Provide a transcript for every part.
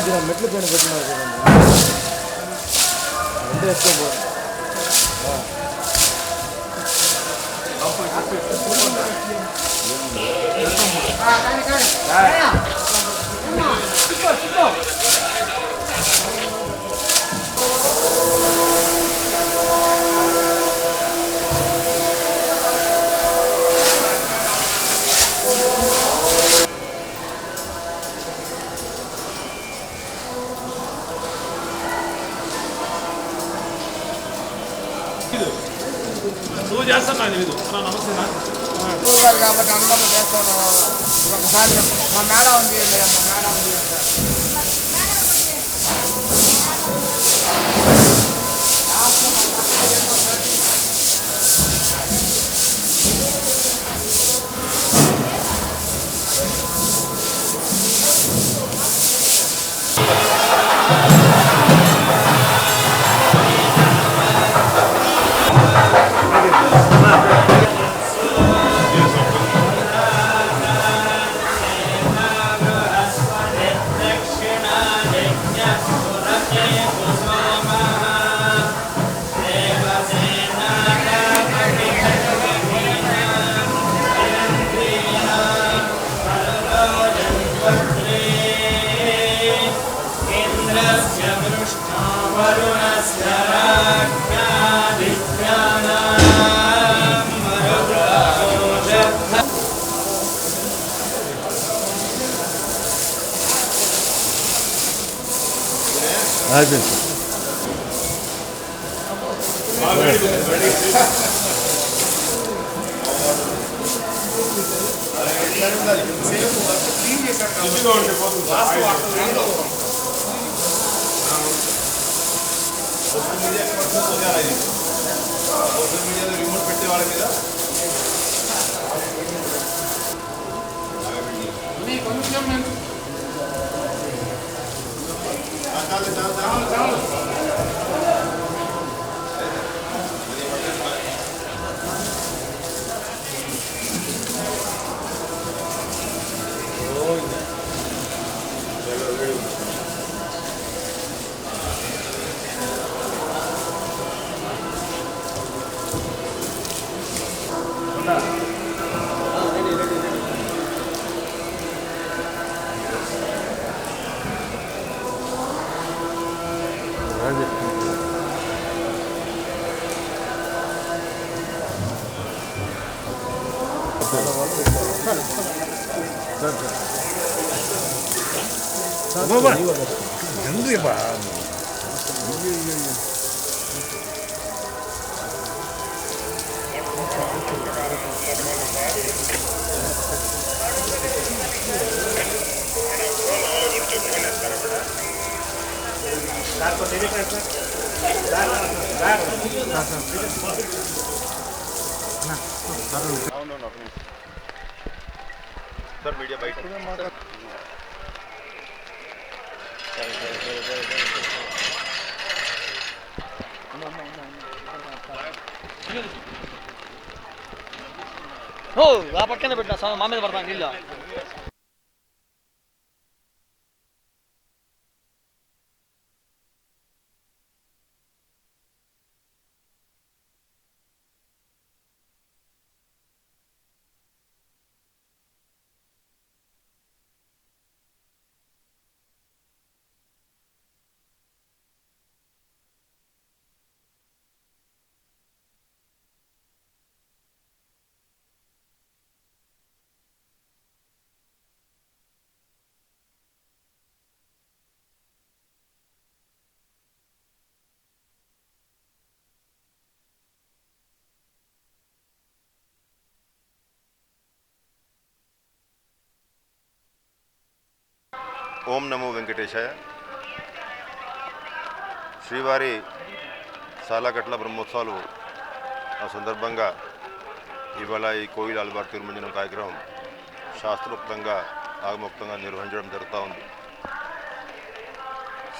అన్న మెట్లు పైన పెట్టినారు కదండి అంటే ఎక్కువ నువ్వు చేస్తాను తెలీదు నమస్తే కాబట్టి అందరూ చేస్తాను ఒకసారి మా మేడం ఉంది మా మేడం ఉంది సోషల్ మీడియాలో రిమోట్ పెట్టే వాళ్ళ మీద सर मीडिया बाइट हो आ पक्कने పెట్టా మా మీద పడతాను నీళ్ళు ఓం నమో వెంకటేశాయ. శ్రీవారి సాలకట్ల బ్రహ్మోత్సవాలు ఆ సందర్భంగా ఇవాళ ఈ కోయిల అల్వార్ తిరుమంజనం కార్యక్రమం శాస్త్రోక్తంగా ఆగమోక్తంగా నిర్వహించడం జరుగుతూ ఉంది.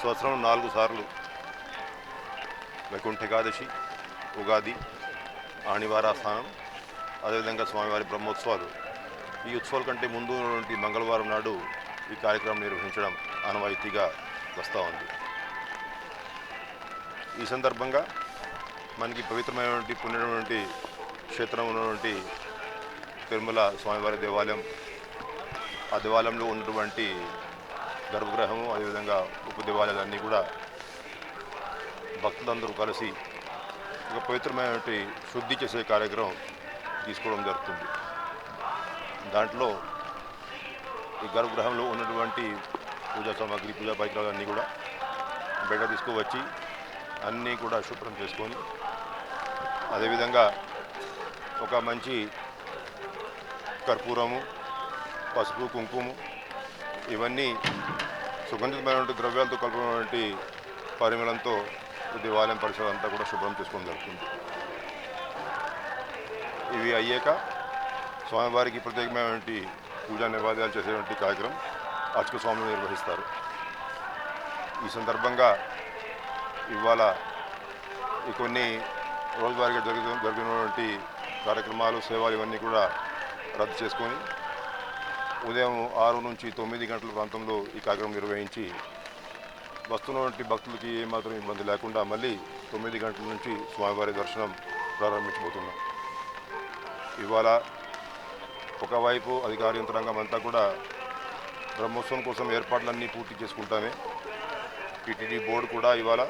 సంవత్సరం 4 సార్లు వైకుంఠ ఏకాదశి, ఉగాది, ఆణివారాస్థానం, అదేవిధంగా స్వామివారి బ్రహ్మోత్సవాలు. ఈ ఉత్సవాల కంటే ముందు ఉన్నటువంటి మంగళవారం నాడు ఈ కార్యక్రమం నిర్వహించడం ఆనవాయితీగా వస్తూ ఉంది. ఈ సందర్భంగా మనకి పవిత్రమైనటువంటి పుణ్యమైనటువంటి క్షేత్రం ఉన్నటువంటి తిరుమల స్వామివారి దేవాలయం, ఆ దేవాలయంలో ఉన్నటువంటి గర్భగృహము, అదేవిధంగా ఉప దేవాలయాలన్నీ కూడా భక్తులందరూ కలిసి ఒక పవిత్రమైనటువంటి శుద్ధి చేసే కార్యక్రమం తీసుకోవడం జరుగుతుంది. దాంట్లో ఈ గర్భగృహంలో ఉన్నటువంటి పూజా సామాగ్రి, పూజా పరికరాలన్నీ కూడా బయట తీసుకువచ్చి అన్నీ కూడా శుభ్రం చేసుకొని, అదేవిధంగా ఒక మంచి కర్పూరము, పసుపు, కుంకుమ ఇవన్నీ సుగంధితమైనటువంటి ద్రవ్యాలతో కలిపినటువంటి పరిమళంతో దేవాలయం పరిసరం అంతా కూడా శుభ్రం చేసుకోవడం జరుగుతుంది. ఇవి అయ్యాక స్వామివారికి ప్రత్యేకమైనటువంటి పూజా నివాదాలు చేసేటువంటి కార్యక్రమం అర్చక స్వాములు నిర్వహిస్తారు. ఈ సందర్భంగా ఇవాళ ఈ కొన్ని రోజువారీగా జరిగినటువంటి కార్యక్రమాలు, సేవలు ఇవన్నీ కూడా రద్దు చేసుకొని ఉదయం 6 నుంచి 9 గంటల ప్రాంతంలో ఈ కార్యక్రమం నిర్వహించి వస్తున్నటువంటి భక్తులకి ఏమాత్రం ఇబ్బంది లేకుండా మళ్ళీ 9 గంటల నుంచి స్వామివారి దర్శనం ప్రారంభించబోతున్నాం. ఇవాళ ఒకవైపు అధికార యంత్రాంగం అంతా కూడా బ్రహ్మోత్సవం కోసం ఏర్పాట్లన్నీ పూర్తి చేసుకుంటామే. టీటీడీ బోర్డు కూడా ఇవాళ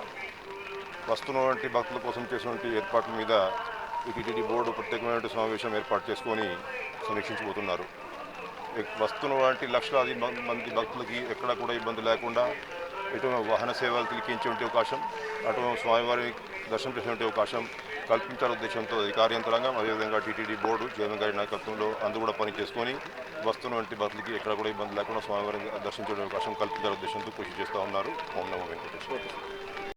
వస్తున్నటువంటి భక్తుల కోసం చేసినటువంటి ఏర్పాట్ల మీద ఈ టీటీడీ బోర్డు ప్రత్యేకమైన సమావేశం ఏర్పాటు చేసుకొని సమీక్షించబోతున్నారు. వస్తున్నటువంటి లక్షలాది మంది భక్తులకి ఎక్కడా కూడా ఇబ్బంది లేకుండా ఇటు వాహన సేవలు తిలికించేటువంటి అవకాశం, అటు స్వామివారి దర్శనం చేసేటువంటి అవకాశం కల్పించాల ఉద్దేశంతో అధికార యంత్రాంగం, అదేవిధంగా టీటీడీ బోర్డు చైర్మన్ గారి నాయకత్వంలో అందరూ కూడా పని చేసుకొని వస్తున్నటువంటి భక్తులకి ఎక్కడ కూడా ఇబ్బంది లేకుండా స్వామివారిని దర్శించే అవకాశం కల్పించాల ఉద్దేశంతో కృషి చేస్తూ ఉన్నారు. ఓం నమో వెంకటేశ్వర.